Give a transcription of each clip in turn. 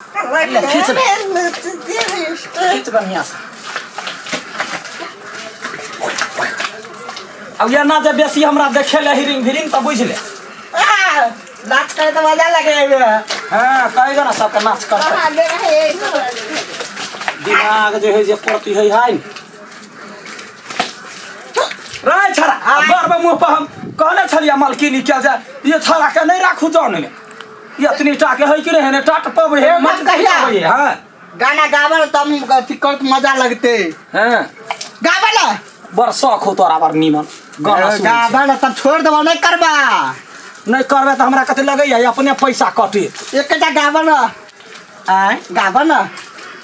खींच बढ़िया से अब ये ना जब बेसी हमरा देखे ले हिरिंग भिरिंग तो बुझ ले नाच करे तो मजा लगेगा। हाँ कहेगा ना सबका नाच करते दिमाग जो है जे पड़ती है रे छड़ा बार बार मुंह पर हम कहने छलिया मालकिनी क्या जा ये छड़ा के नहीं राखू जौन में ये इतनी टाके है कि नहीं टाट पब है मत कहिया हां गाना गावल तम कर मजा लगते हां गावल बड़ शौक हो तोरा बार नीमन गाना सुन गावल तब छोड़ देबो नहीं करबा नहीं करबे त हमरा कते लगैया अपने पैसा कटे एकटा गावल आय गावल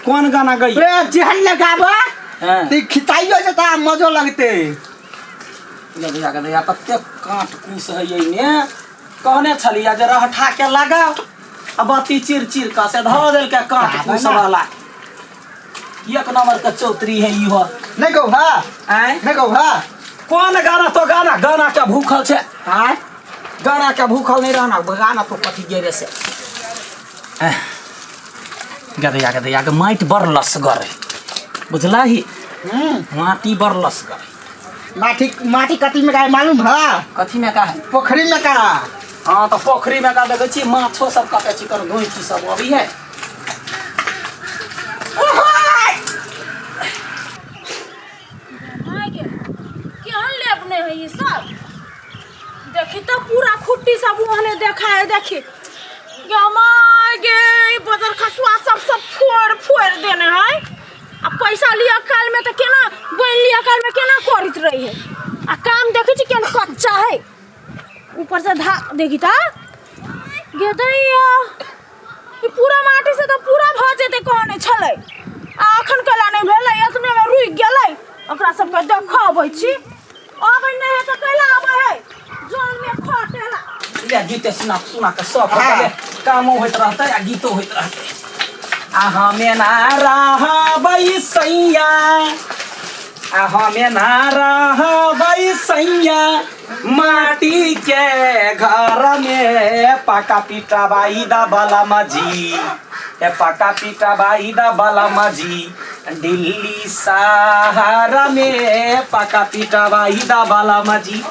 कौन गाना गई रे जेहन लगाबो हां ती खिताइयो जता मजो लगते लगे आगे या कते काट कुस है ये ने कहने छलिया जे रहठा के लगा अब बाती चिर चिर का से धो देल के काट कुस वाला एक नंबर का चौतरी है ई हो नहीं गो भा आय नहीं गो भा कौन गाना तो गाना के भूखल छे हां गाना के भूखल नहीं रहना गाना तो कथी गेरे से गदया के माटी बड़ लसगर बुझला ही माटी बड़ लसगर माटी कथी में का मालूम है कथी में का है पोखरी में का हाँ तो पोखरी में का देखे छी माछो सब का चिकन गोइठी सब अभी है अपने है ये सब देखी तो पूरा खुट्टी सब वहां देखा है देखी गे बजर खसुआ सब फोड़ देने है अब पैसा लिया काल में तो केना बन लिया काल में केना करित रही है आ काम देखे छी केना कच्चा है ऊपर से धा देखी ता गे दैया ई पूरा माटी से तो पूरा भ जेते कहने छले आ अखन कला नहीं भेलै इतने में रुक गेलै ओकरा सब के देखाबै छी अब नहीं है तो कला आबै है जोन में खटेला ले गीत सुना के सब काम होइत रहते आ गीतो होइत रहते आहा में ना रहबै सैया आहा में ना रहबै सैया माटी के घर में पका पीटा बाई दा बाला मजी ए पका पीटा बाई दा बाला मजी दिल्ली सहारा में पका पीटा बाई दा बाला मजी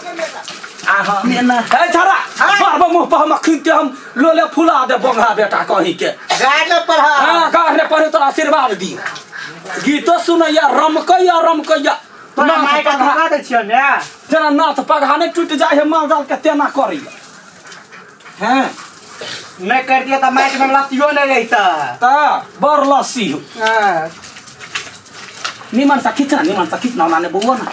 आहा में ना ए छरा बाबा मुंह पर हम खिनते हम लोले फुला दे बंगा बेटा कहीं के गाने पर हां गाने पर तो आशीर्वाद दी गीतो सुनैया रमकैया तोरा माय का धोखा दे छियो ने जना नाथ पगहा नहीं टूट जाए है माल जाल के तेना करी हैं नहीं कर दिया तो मैच में लसियो नहीं रहता ता बड़ लस्सी हो हां निमन सा खींचना माने बुआ ना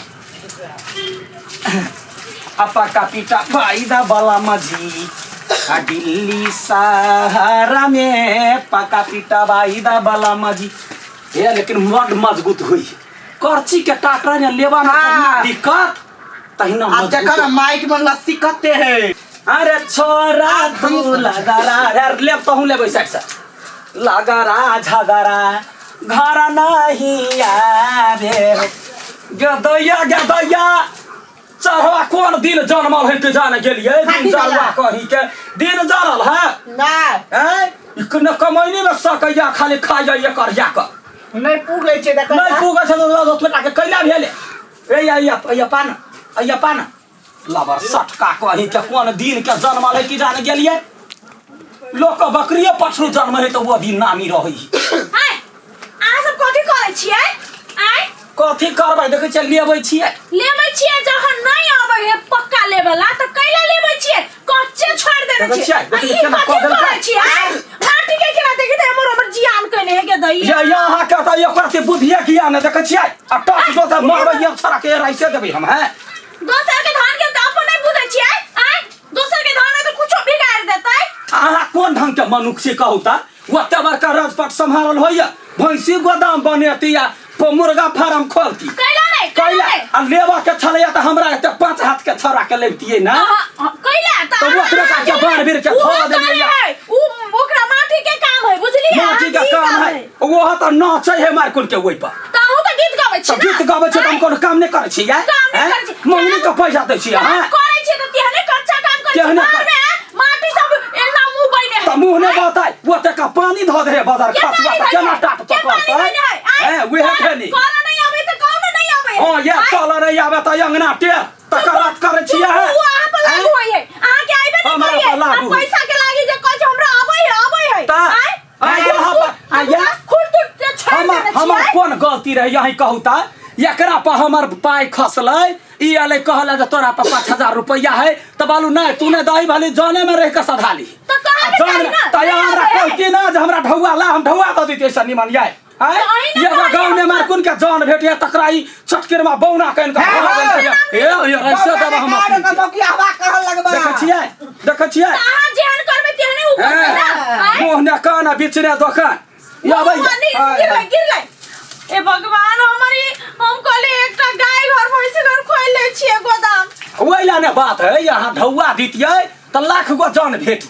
अपा का पीटा फायदा वाला मजी आ दिल्ली सहारा में पका पीटा वायदा वाला मजी ये लेकिन मड मजबूत हुई करची के टाटरा ने लेवा में दिक्कत तहिना अब देखो माइक में लस्सी कते है अरे छोरा तू लगारा यार ले तो हूं लेबै साइड से लगारा झगरा घर नहीं आवे गदया चढ़वा कौन दिन जन्मल है के जाने गेलिए दिन जलवा कहीं के दिन जरल है ना हैं इकने कमैनी में सकैया खाली खा जाइए कर जाकर नहीं पूगे छे देखो नहीं पूगे छे तो बेटा के कैला भेले ए या पान लबर सटका कहीं के कौन दिन के जन्मल है कि जाने गेलिए लोक बकरिए पछरू जन्म है तो वो दिन नामी रही हाय आ सब कथि करे छियै आय कथि करबै देखै छ लेबै छियै जखन नहीं आबै है पक्का लेवला त कैला लेबै छियै कच्चे छोड़ देने छियै केना करे छियै माटी के केना देखि त हमर जियान कने है के दई या यहां के त एकर से बुधिया किया न देखै छियै आ टक दो त मारबै ये छरा के राइसे देबै हम हैं दोसर के धान के दाम पर नहीं बुझै छियै आय दोसर के धान में तो कुछो बिगाड़ देतै आहा कोन ढंग के मनुख से कहूता ओते बड़का राजपाट संभालल होइया भैंसी गोदाम बनेतिया मुर्गा फार्म खोलती कैला आ लेवा के छलैया त हमरा एते 5 हाथ के छरा के लेबतियै ना कैला त ओकरा का के बार बीर के खो देलियै उ ओकरा माटी के काम है बुझलियै माटी के काम है वो त नाचै है मार कोन के ओइ पर ताहू त गीत गाबै छी गीत गाबै छी हम कोन काम नहीं करै छी यार मंगनी के पैसा दै छी हां करै छी त तेहने कच्चा काम करै छी माटी सब एना मुंह बइने त मुंह ने बताय वो त का पानी ध दे बाजार खसवा त केना टाट पकड़तै हैं उहे खेनी कौन नहीं आवे त कौन नहीं आवे हां ये चल नहीं आवे त अंगना टे तकरात करे छियै है वहां पर लागू है आ के आइबे नहीं करिए पैसा के लागी जे कह हमरा आवे है त यहाँ पर आया खुद तो छाड़ देना हमर कोन गलती रहे यही कहू ता एकरा पर हमर पाई खसलै ई आले कहला जे तोरा पर 5000 रुपया है त बालू नहीं तूने दही भली जाने में रह के सधाली तो कहां के जाई ना त हमरा कहती ना जे हमरा ढौआ ला हम ढौआ द देते से निमन जाय है ये गांव में मार कुन के जान भेटिया तकराई छटकेर में बौना कन के ए ऐसे दब हम की हवा कहल लगबा देख छियै कहां जेहन करबे तेहने ऊपर मोह ने काना बिचरे दोकान या भैया गिर ले ए भगवान हमरी हम कहले एकटा गाय घर भैंस घर खोल ले छिए गोदाम ओइला ने बात है यहाँ ढौआ दितियै त लाख गो जान भेटती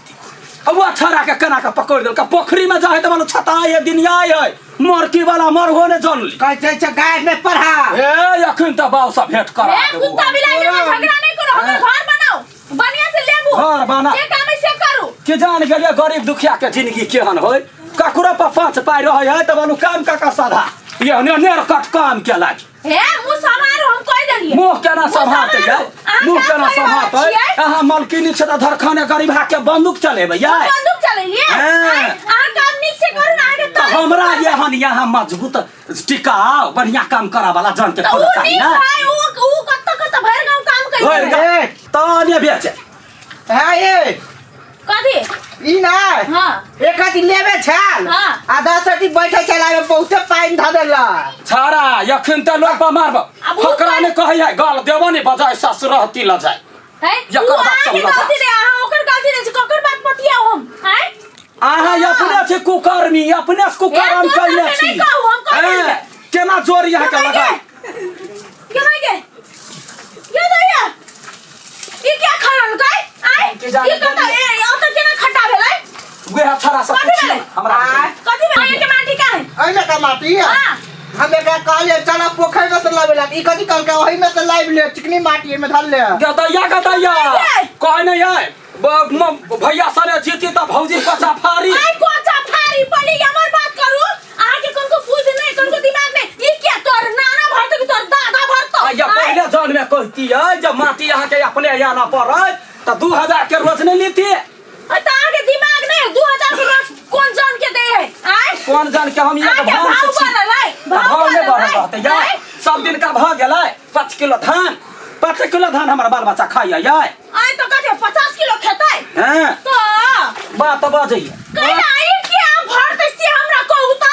अब वो छरा के कना के पकड़ देल का पोखरी में जाए त मानो छताए दिन आए है मरकी वाला मरहो ने जान ली कहै छै गाय में पढ़ा ए अखन त बाऊ सब भेट करा ए कुत्ता बिलाई के झगड़ा नहीं करो हम घर बनाओ बढ़िया से लेबू घर बना जे काम से करू के जान गेलिए गरीब दुखिया के जिंदगी केहन होय ककरो पर 5 पाई रहे है त मानो काम का साधा ये ने कट काम के लागी हे मुंह समार हम कह देलिए मुंह केना संभालते है मुंह केना संभालते अहाँ मलकिनी छ त धरखाने गरीब के बंदूक चलेबै या बंदूक चलेलिए अहाँ काम नीक से करू ना आगे तो हमरा यहाँ मजबूत टिकाओ बढ़िया काम करा वाला जन के खोज चाहिए ना ऊ कत्ता भर गांव काम कइले ताने बेचे है ये कथी ई ना हां एक अथी लेबे छाल आ 10 अथी बैठे चलावे बहुते पाइन ध देला छारा यखन त लोग पर मारब फकरा ने कहै है गाल देबो ने बजाय सस रहती ल जाय है यकर बात चल रहा गलती रे अहाँ ओकर गलती रे ककर बात पटिया हम हैं अहाँ अपने छे कुकर्मी अपने से कुकर्म कइले छी केना जोर यहाँ के लगा केना के ये दैया ई क्या खरल गई आई ये कता ए ओत केना खट्टा भेलै वे छारा सब पूछी हमरा कथी में के माटी का है ओइ में का माटी हां हम एकरा कहले चला पोखर में से लावेला ई कथी कहल के ओहि में से लाइव ले चिकनी माटी में धर ले गदैया कह नहीं है भैया सारे जीती त भौजी कोचा फारी आई कोचा फारी पड़ी हमर बात करू आगे कोनको बुझ नहीं कोनको दिमाग नहीं ई क्या तोर नाना भरत कि तोर दादा भरत या पहले जान में कहती है जब माटी यहाँ के अपने आना पड़े तो 2000 के रोज नहीं लेती त आगे दिमाग नहीं 2000 के रोज कौन जान के दे है आई कौन जान के हम ये भाव ने बढ़त या सब दिन का भाग गेलै 5 किलो धान हमारा बाल बच्चा खाइए या आई तो कहते 50 किलो खेतै हैं तो बात बजइए कहला आई क्या भरत से हमरा कहू त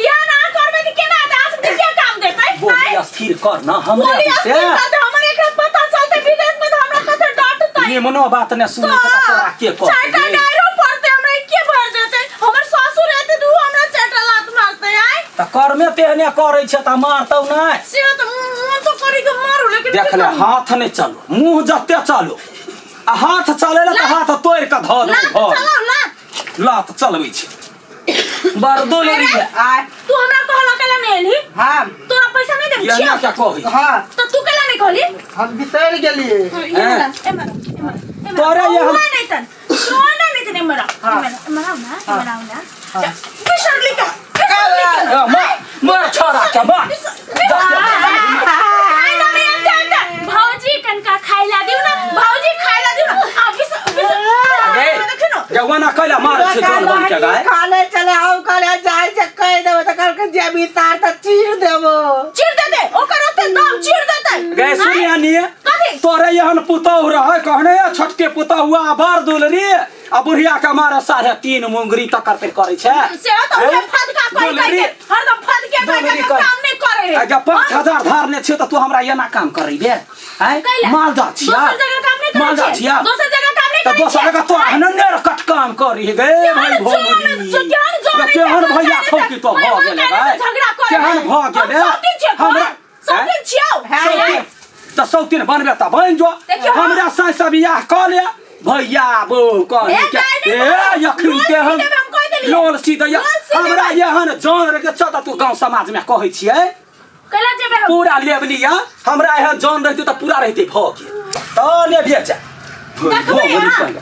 या ना करबे कि केना दास के क्या काम देतै बोली स्थिर कर ना हमरे से हमर एकरा पता चलते विदेश में हमरा कते डांटतै ये मनो बात ने सुने से तोरा के कर चाटा गायरो पड़ते हमरा के भर देतै हमर सासुर रहते दू हमरा चाटा लात मारतै आई त कर में तेहने करै छ त मारतौ ना से त मन तो करी के मारू लेकिन देख ले हाथ नहीं चलो मुंह जत्ते चलो आ हाथ चलेला त हाथ तोड़ के ध दे घर लात चलबै छी बरदो लरी आ तू हमरा कहला केला नहीं एली हां तोरा पैसा नहीं देम ये ना क्या कही हां तो तू केला नहीं कहली हम बिसर गेलिए तोरे ये हम नहीं तन सोना नहीं तने मरा मरा ना बिसर ली का मर छोरा के मार भौजी कनका खाइला दिउ ना भौजी खाइला दिउ ना जवाना कइला मार छे जोन बन के गाय खाने चले हम कहले जाय से कह देबो त कल के जे बितार त चीर देबो चीर दे दे ओकर ओते दाम चीर देतै गए सुनिया नहीं तोरे यहन पुतौ रहे कहने छोटके पुतौ हुआ बार दुलरी आ बुढ़िया के मारे 3.5 मुंगरी तक पे करे छे से तो उहे फदका कोई हरदम फदके कोई काम नहीं करे है अगे 5000 धार ने छे त तू हमरा एना काम करइबे हैं माल जा छिया माल जा छिया दोसर जगह काम नहीं त दोसर जगह तो हनने कट काम करी गे भाई भोमरी केहन भैया खौकी तो भ गेले भाई केहन भ गेले हमरा सब दिन छियौ त सौतीन बनबे त बन जो हमरा सास बियाह क ले भैया बो कह के ए यखन के हम लोल सीधा हमरा यहन जान रे के चता तू गांव समाज में कहै छियै कला जेबे पूरा लेबलिया हमरा यहन जान रहते त पूरा रहते भ के त ले बेचा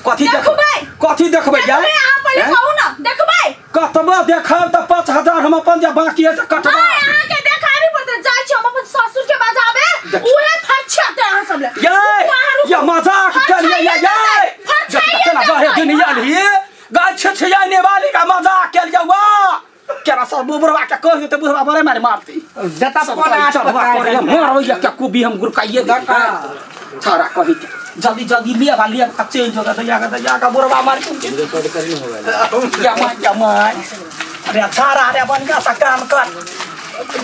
कथी देखबै जा पहले कहू ना देखबै कतबा देखब त 5000 हम अपन जे बाकी है से कटबा अहाँ के देखाबी पड़ते जाय छी हम अपन ससुर के बजाबे उहे फरछते अहाँ सब ले ये मजाक करिए ये कितना बाहे दुनिया लिए गाय छछयाने वाली का मजाक कर जावा केना सब बुबरवा के कह देते बुबरवा बड़े मारे मारती जता कोना चलवा करे मारैया के कुबी हम गुरकाइए देता सारा कहि जल्दी जल्दी लिया का चेंज होगा तो जाकर बुबरवा मार के या माय अरे सारा अरे बन का काम कर